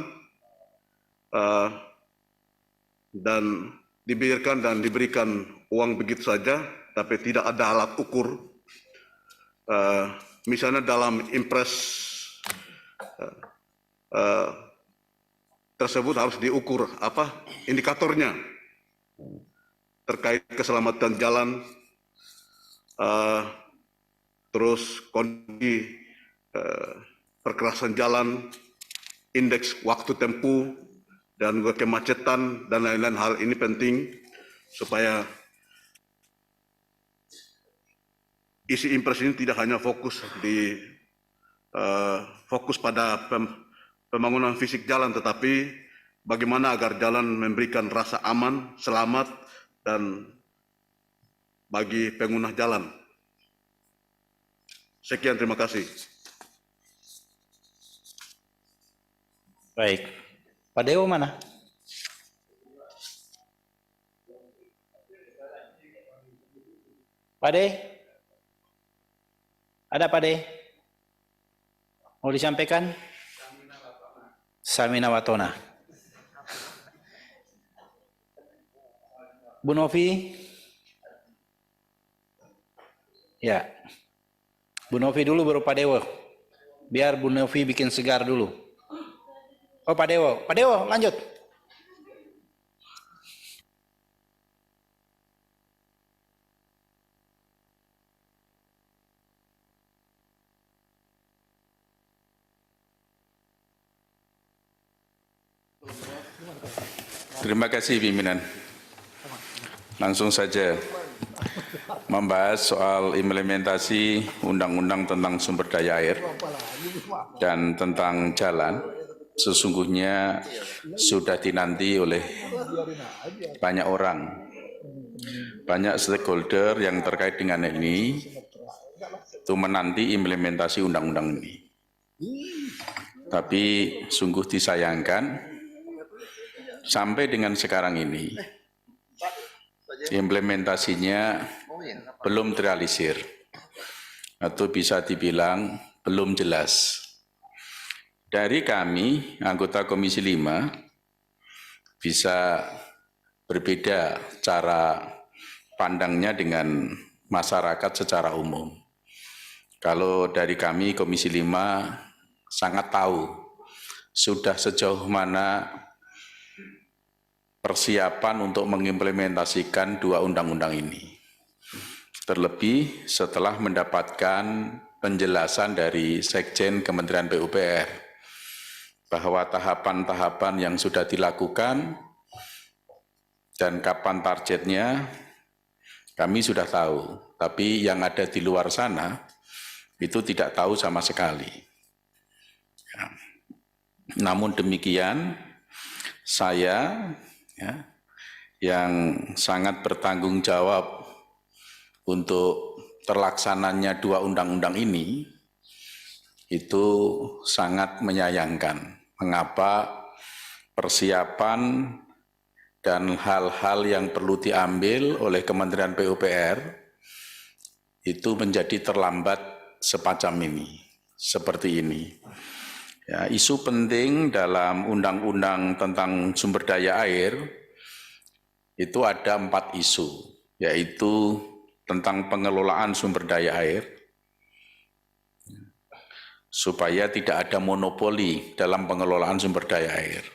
dan diberikan uang begitu saja, tapi tidak ada alat ukur. Misalnya dalam impres tersebut harus diukur indikatornya terkait keselamatan jalan, terus kondisi perkerasan jalan, indeks waktu tempuh, dan kemacetan, dan lain-lain. Hal ini penting supaya isi impres ini tidak hanya fokus pada pembangunan fisik jalan, tetapi bagaimana agar jalan memberikan rasa aman, selamat, dan bagi pengguna jalan. Sekian, terima kasih. Baik. Pak Dewo mana? Pak De? Ada Pak De? Mau disampaikan? Samina Watona. Bu Novi? Ya. Bu Novi dulu baru Pak Dewo. Biar Bu Novi bikin segar dulu. Oh Pak Dewo. Pak Dewo lanjut. Terima kasih pimpinan. Langsung saja membahas soal implementasi Undang-Undang tentang Sumber Daya Air dan tentang jalan. Sesungguhnya sudah dinanti oleh banyak orang, banyak stakeholder yang terkait dengan ini itu menanti implementasi undang-undang ini. Tapi sungguh disayangkan sampai dengan sekarang ini implementasinya belum terrealisir atau bisa dibilang belum jelas. Dari kami, anggota Komisi 5, bisa berbeda cara pandangnya dengan masyarakat secara umum. Kalau dari kami, Komisi 5, sangat tahu sudah sejauh mana persiapan untuk mengimplementasikan dua undang-undang ini. Terlebih setelah mendapatkan penjelasan dari Sekjen Kementerian PUPR bahwa tahapan-tahapan yang sudah dilakukan dan kapan targetnya kami sudah tahu, tapi yang ada di luar sana itu tidak tahu sama sekali. Ya. Namun demikian, saya yang sangat bertanggung jawab untuk terlaksananya dua undang-undang ini, itu sangat menyayangkan. Mengapa persiapan dan hal-hal yang perlu diambil oleh Kementerian PUPR itu menjadi terlambat semacam ini, seperti ini. Ya, isu penting dalam undang-undang tentang sumber daya air itu ada 4 isu, yaitu tentang pengelolaan sumber daya air, supaya tidak ada monopoli dalam pengelolaan sumber daya air.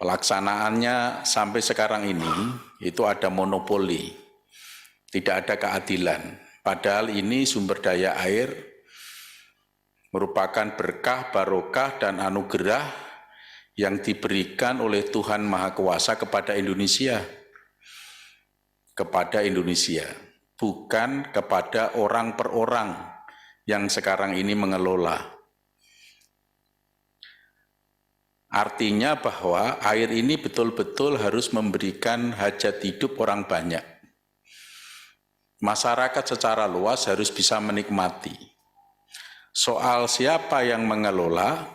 Pelaksanaannya sampai sekarang ini itu ada monopoli, tidak ada keadilan. Padahal ini sumber daya air merupakan berkah, barokah, dan anugerah yang diberikan oleh Tuhan Maha Kuasa kepada Indonesia. Kepada Indonesia, bukan kepada orang per orang yang sekarang ini mengelola. Artinya bahwa air ini betul-betul harus memberikan hajat hidup orang banyak. Masyarakat secara luas harus bisa menikmati. Soal siapa yang mengelola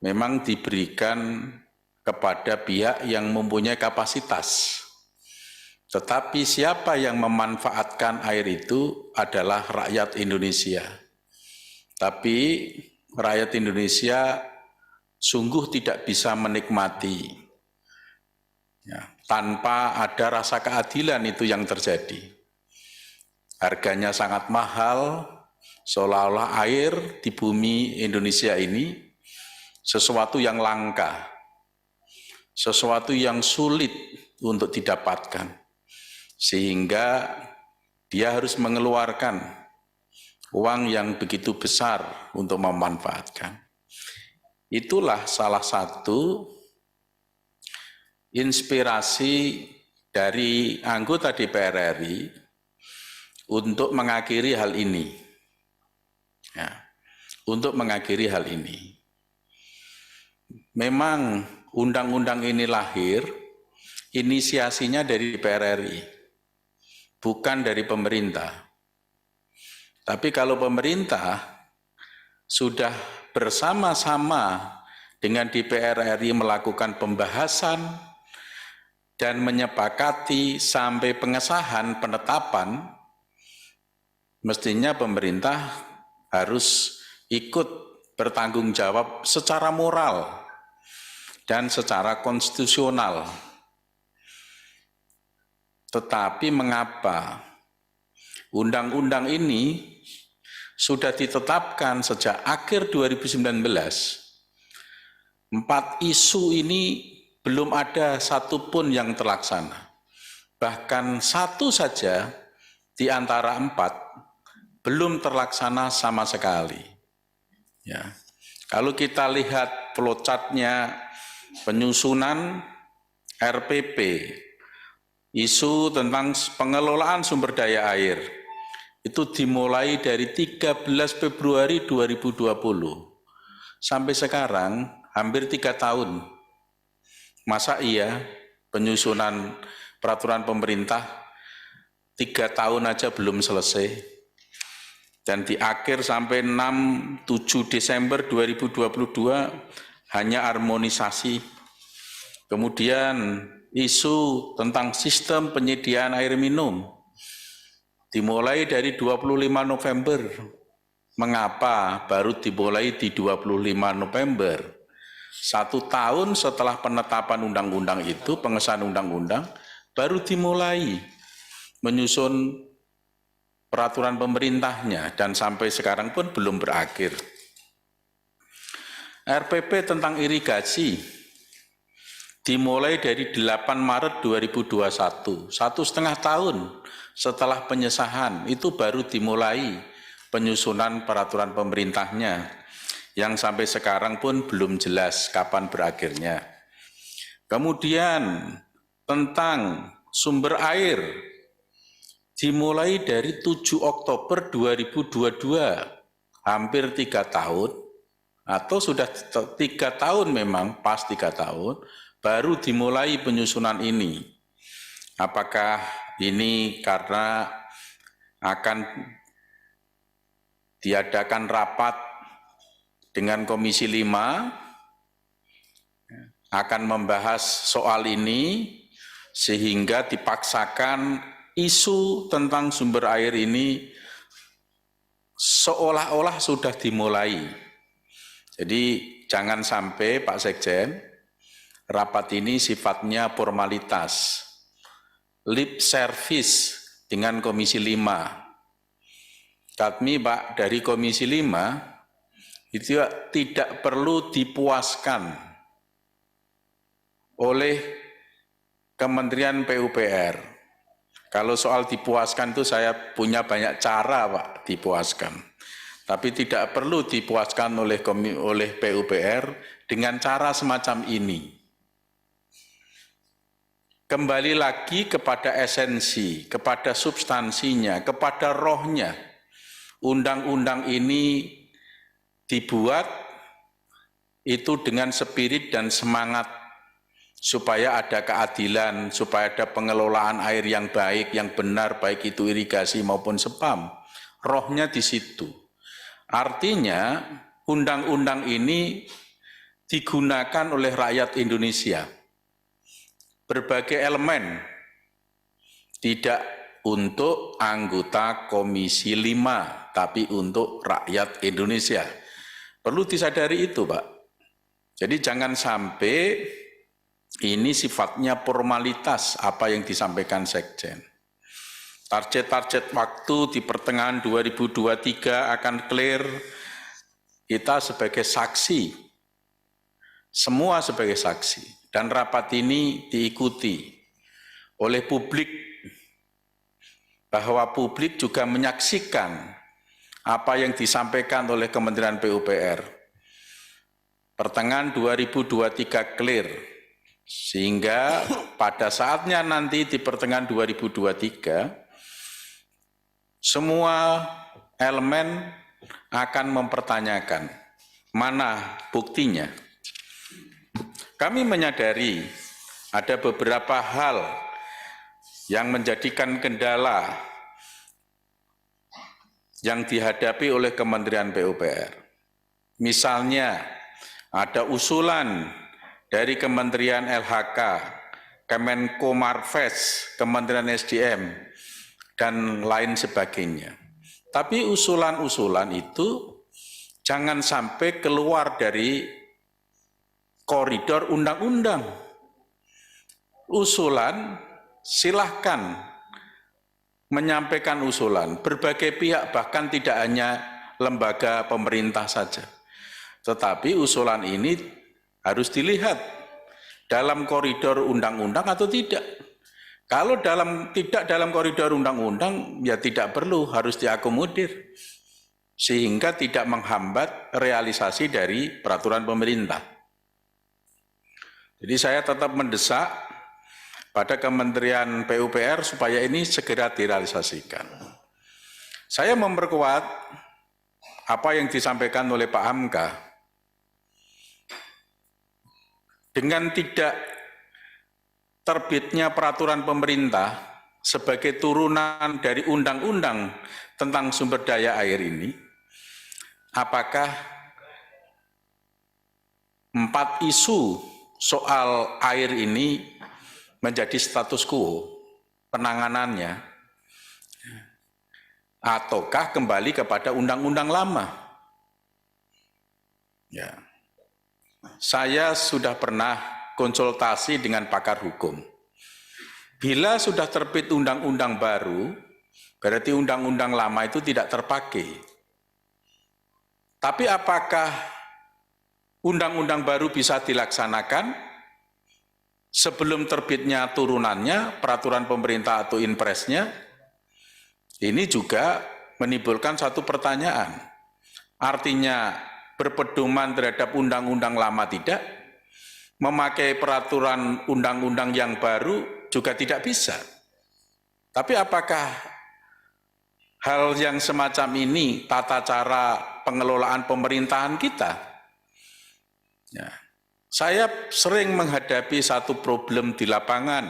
memang diberikan kepada pihak yang mempunyai kapasitas. Tetapi siapa yang memanfaatkan air itu adalah rakyat Indonesia. Tapi rakyat Indonesia sungguh tidak bisa menikmati. Ya, tanpa ada rasa keadilan itu yang terjadi. Harganya sangat mahal, seolah-olah air di bumi Indonesia ini sesuatu yang langka, sesuatu yang sulit untuk didapatkan. Sehingga dia harus mengeluarkan uang yang begitu besar untuk memanfaatkan. Itulah salah satu inspirasi dari anggota DPR RI untuk mengakhiri hal ini. Ya, untuk mengakhiri hal ini. Memang undang-undang ini lahir, inisiasinya dari DPR RI. Bukan dari pemerintah. Tapi kalau pemerintah sudah bersama-sama dengan DPR RI melakukan pembahasan dan menyepakati sampai pengesahan penetapan, mestinya pemerintah harus ikut bertanggung jawab secara moral dan secara konstitusional. Tetapi mengapa undang-undang ini sudah ditetapkan sejak akhir 2019, 4 isu ini belum ada satupun yang terlaksana. Bahkan satu saja di antara 4 belum terlaksana sama sekali. Ya. Kalau kita lihat flowchart-nya penyusunan RPP, isu tentang pengelolaan sumber daya air, itu dimulai dari 13 Februari 2020. Sampai sekarang hampir 3 tahun. Masa iya penyusunan peraturan pemerintah 3 tahun aja belum selesai? Dan di akhir sampai 6-7 Desember 2022 hanya harmonisasi Kemudian isu tentang sistem penyediaan air minum dimulai dari 25 November. Mengapa baru dimulai di 25 November? 1 tahun setelah penetapan undang-undang itu, pengesahan undang-undang, baru dimulai menyusun peraturan pemerintahnya dan sampai sekarang pun belum berakhir. RPP tentang irigasi dimulai dari 8 Maret 2021, 1,5 tahun setelah pengesahan itu baru dimulai penyusunan peraturan pemerintahnya yang sampai sekarang pun belum jelas kapan berakhirnya. Kemudian tentang sumber air dimulai dari 7 Oktober 2022, hampir 3 tahun, atau sudah 3 tahun memang, pas 3 tahun, baru dimulai penyusunan ini. Apakah ini karena akan diadakan rapat dengan Komisi 5, akan membahas soal ini, sehingga dipaksakan isu tentang sumber air ini seolah-olah sudah dimulai. Jadi jangan sampai Pak Sekjen, rapat ini sifatnya formalitas, lip service dengan Komisi 5. Kami Pak dari Komisi 5 itu tidak perlu dipuaskan oleh Kementerian PUPR. Kalau soal dipuaskan itu saya punya banyak cara Pak dipuaskan. Tapi tidak perlu dipuaskan oleh PUPR dengan cara semacam ini. Kembali lagi kepada esensi, kepada substansinya, kepada rohnya. Undang-undang ini dibuat itu dengan spirit dan semangat supaya ada keadilan, supaya ada pengelolaan air yang baik, yang benar, baik itu irigasi maupun spam. Rohnya di situ. Artinya undang-undang ini digunakan oleh rakyat Indonesia. Berbagai elemen, tidak untuk anggota Komisi 5, tapi untuk rakyat Indonesia. Perlu disadari itu, Pak. Jadi jangan sampai ini sifatnya formalitas apa yang disampaikan Sekjen. Target-target waktu di pertengahan 2023 akan clear. Kita sebagai saksi, semua sebagai saksi, dan rapat ini diikuti oleh publik, bahwa publik juga menyaksikan apa yang disampaikan oleh Kementerian PUPR. Pertengahan 2023 clear, sehingga pada saatnya nanti di pertengahan 2023, semua elemen akan mempertanyakan mana buktinya. Kami menyadari ada beberapa hal yang menjadikan kendala yang dihadapi oleh Kementerian PUPR. Misalnya, ada usulan dari Kementerian LHK, Kemenko Marves, Kementerian SDM, dan lain sebagainya. Tapi usulan-usulan itu jangan sampai keluar dari koridor undang-undang. Usulan silahkan menyampaikan usulan, berbagai pihak, bahkan tidak hanya lembaga pemerintah saja. Tetapi usulan ini harus dilihat dalam koridor undang-undang atau tidak. Kalau tidak dalam koridor undang-undang, ya tidak perlu, harus diakomodir. Sehingga tidak menghambat realisasi dari peraturan pemerintah. Jadi saya tetap mendesak pada Kementerian PUPR supaya ini segera direalisasikan. Saya memperkuat apa yang disampaikan oleh Pak Hamka. Dengan tidak terbitnya peraturan pemerintah sebagai turunan dari undang-undang tentang sumber daya air ini, apakah 4 isu soal air ini menjadi status quo penanganannya, ataukah kembali kepada undang-undang lama? Ya. Saya sudah pernah konsultasi dengan pakar hukum. Bila sudah terbit undang-undang baru, berarti undang-undang lama itu tidak terpakai. Tapi apakah undang-undang baru bisa dilaksanakan sebelum terbitnya turunannya, peraturan pemerintah atau inpresnya? Ini juga menimbulkan satu pertanyaan. Artinya berpedoman terhadap undang-undang lama tidak, memakai peraturan undang-undang yang baru juga tidak bisa. Tapi apakah hal yang semacam ini tata cara pengelolaan pemerintahan kita? Ya. Saya sering menghadapi satu problem di lapangan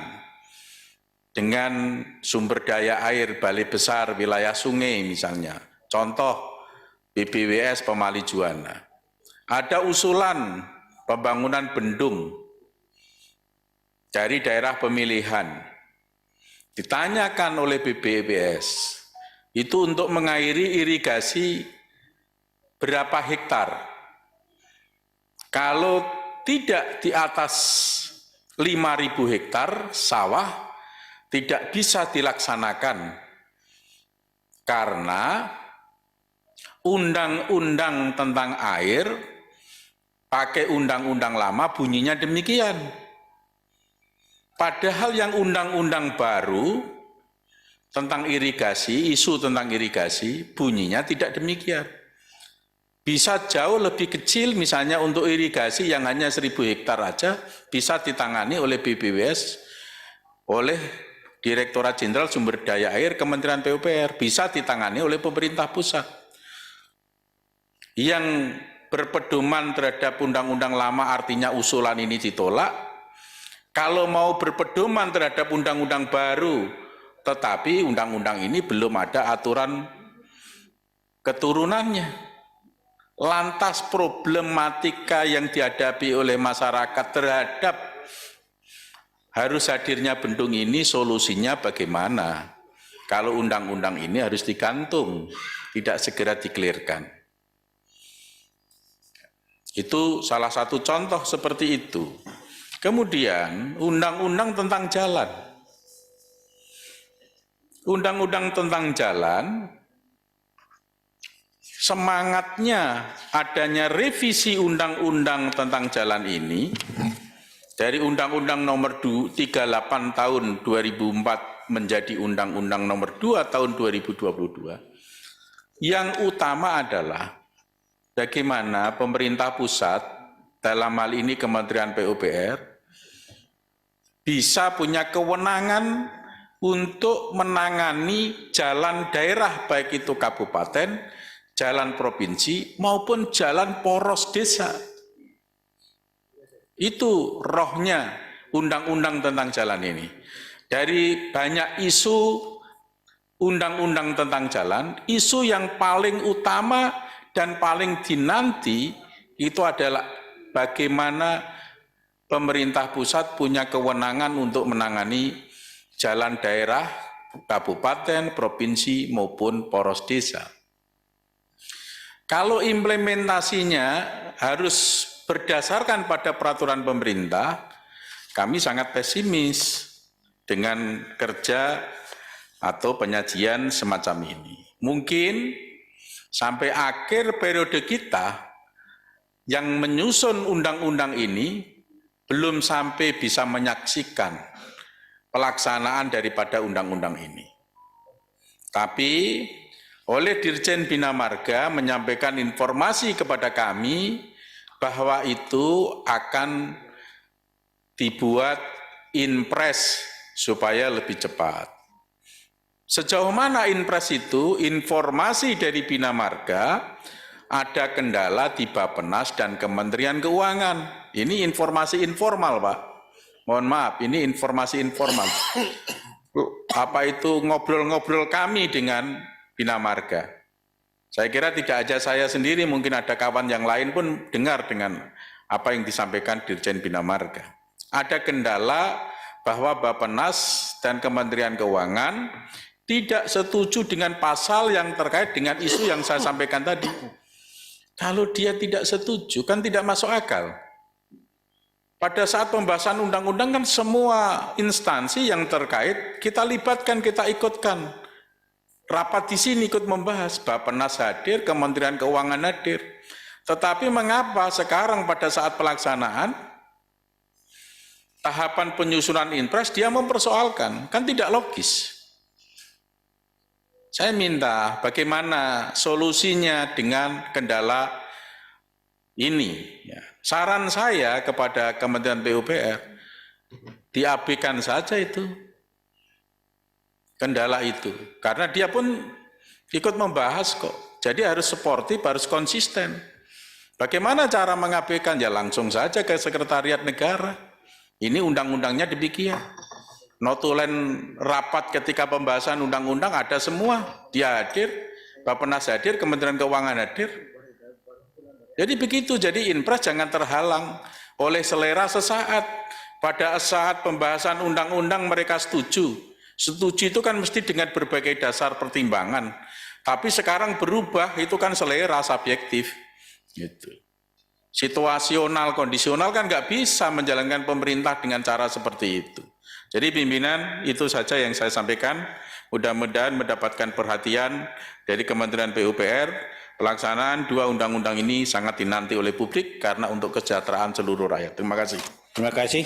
dengan sumber daya air Balai Besar wilayah sungai misalnya. Contoh BBWS Pemali Juwana. Ada usulan pembangunan bendung dari daerah pemilihan. Ditanyakan oleh BBWS, itu untuk mengairi irigasi berapa hektar? Kalau tidak di atas 5.000 hektar sawah, tidak bisa dilaksanakan karena undang-undang tentang air pakai undang-undang lama bunyinya demikian. Padahal yang undang-undang baru tentang irigasi, isu tentang irigasi, bunyinya tidak demikian. Bisa jauh lebih kecil, misalnya untuk irigasi yang hanya 1.000 hektar aja, bisa ditangani oleh BBWS, oleh Direktorat Jenderal Sumber Daya Air Kementerian PUPR, bisa ditangani oleh pemerintah pusat. Yang berpedoman terhadap undang-undang lama artinya usulan ini ditolak. Kalau mau berpedoman terhadap undang-undang baru, tetapi undang-undang ini belum ada aturan keturunannya. Lantas problematika yang dihadapi oleh masyarakat terhadap harus hadirnya bendung ini solusinya bagaimana? Kalau undang-undang ini harus digantung, tidak segera dikelirkan. Itu salah satu contoh seperti itu. Kemudian undang-undang tentang jalan. Undang-undang tentang jalan, semangatnya adanya revisi undang-undang tentang jalan ini, dari Undang-Undang Nomor 38 Tahun 2004 menjadi Undang-Undang Nomor 2 Tahun 2022, yang utama adalah bagaimana pemerintah pusat, dalam hal ini Kementerian PUPR, bisa punya kewenangan untuk menangani jalan daerah, baik itu kabupaten, jalan provinsi, maupun jalan poros desa. Itu rohnya undang-undang tentang jalan ini. Dari banyak isu undang-undang tentang jalan, isu yang paling utama dan paling dinanti itu adalah bagaimana pemerintah pusat punya kewenangan untuk menangani jalan daerah, kabupaten, provinsi, maupun poros desa. Kalau implementasinya harus berdasarkan pada peraturan pemerintah, kami sangat pesimis dengan kerja atau penyajian semacam ini. Mungkin sampai akhir periode kita yang menyusun undang-undang ini belum sampai bisa menyaksikan pelaksanaan daripada undang-undang ini. Tapi oleh Dirjen Bina Marga menyampaikan informasi kepada kami bahwa itu akan dibuat inpres supaya lebih cepat. Sejauh mana inpres itu? Informasi dari Bina Marga ada kendala di Bappenas dan Kementerian Keuangan. Ini informasi informal, Pak. Mohon maaf, ini informasi informal. Apa itu ngobrol-ngobrol kami dengan Bina Marga? Saya kira tidak aja saya sendiri, mungkin ada kawan yang lain pun dengar dengan apa yang disampaikan Dirjen Bina Marga. Ada kendala bahwa Bappenas dan Kementerian Keuangan tidak setuju dengan pasal yang terkait dengan isu yang saya sampaikan tadi. Kalau dia tidak setuju, kan tidak masuk akal. Pada saat pembahasan undang-undang kan semua instansi yang terkait kita libatkan, kita ikutkan. Rapat di sini ikut membahas, Bappenas hadir, Kementerian Keuangan hadir. Tetapi mengapa sekarang pada saat pelaksanaan, tahapan penyusunan impres dia mempersoalkan, kan tidak logis. Saya minta bagaimana solusinya dengan kendala ini. Ya. Saran saya kepada Kementerian PUPR, diabaikan saja itu kendala itu. Karena dia pun ikut membahas kok. Jadi harus sportif, harus konsisten. Bagaimana cara mengabaikan? Ya langsung saja ke Sekretariat Negara. Ini undang-undangnya demikian. Notulen rapat ketika pembahasan undang-undang ada semua. Dia hadir, Bappenas hadir, Kementerian Keuangan hadir. Jadi begitu, jadi impres jangan terhalang oleh selera sesaat. Pada saat pembahasan undang-undang mereka setuju. Setuju itu kan mesti dengan berbagai dasar pertimbangan. Tapi sekarang berubah, itu kan selera subjektif. Gitu. Situasional, kondisional kan nggak bisa menjalankan pemerintah dengan cara seperti itu. Jadi pimpinan, itu saja yang saya sampaikan. Mudah-mudahan mendapatkan perhatian dari Kementerian PUPR. Pelaksanaan dua undang-undang ini sangat dinanti oleh publik karena untuk kesejahteraan seluruh rakyat. Terima kasih. Terima kasih.